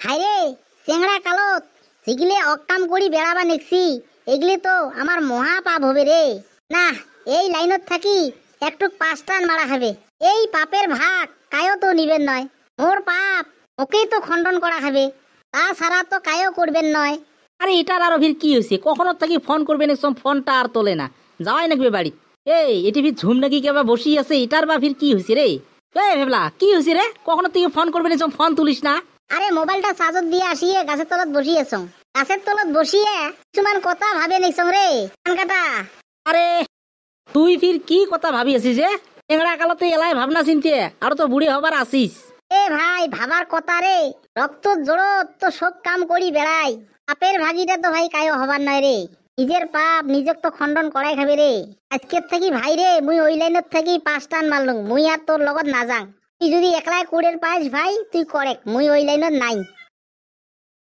হাইরে চেংড়া কালত যেগুলি অকাম করি বেড়াবা নেকছি এগুলি তো আমার মহা পাপ হবে রে। না, এই লাইনত থাকি একটু পাঁচটান মারা হবে। এই পাপের ভাগ কায়ও তো নিবেন নয়। মোর পাপ ওকেই তো খণ্ডন করা হবে, তাছাড়া তো কায়ও করবেন নয়। আরে এটার আর ভিড় কি হয়েছে? কখনো থাকি ফোন করবেন একদম ফোনটা আর তোলে না, যাওয়াই নাকি বাড়ি। এটি ভিড় ঝুম নাকি কেবা বসি আছে, এটার বা ভিড় কি হয়েছে রে? ভেবলা কি হয়েছে রে? কখনো থেকে ফোন করবেন একদম ফোন তুলিস না। আরে মোবাইলটা চার্জত দিয়ে আসিয়ে গাছের তলত বসিয়েছ, গাছের তলত বসিয়ে কিছুমান কথা ভাবে নিছং রে কাটা। আরে তুই ফির কি কথা ভাবি আছিস যে? টেংরা কালতে এলাই ভাবনা চিনতে আর তো বুড়ি হবার আসিস। এ ভাই ভাবার কথা রে, রক্ত জোড়ত তো সব কাম করি বেড়াই, পাপের ভাগিটা তো ভাই কায়ও হবার নয় রে। নিজের পাপ নিজক তো খণ্ডন করাই খাবে রে। আজকের থাকি ভাই রে মুই ওই লাইনত থাকি 5 টান মারলুম, মুই আর তোর লগত না যাং। তুই যদি একলাই কুড়ের পাইস ভাই তুই করেক, মুই ওই লাইনত নাই।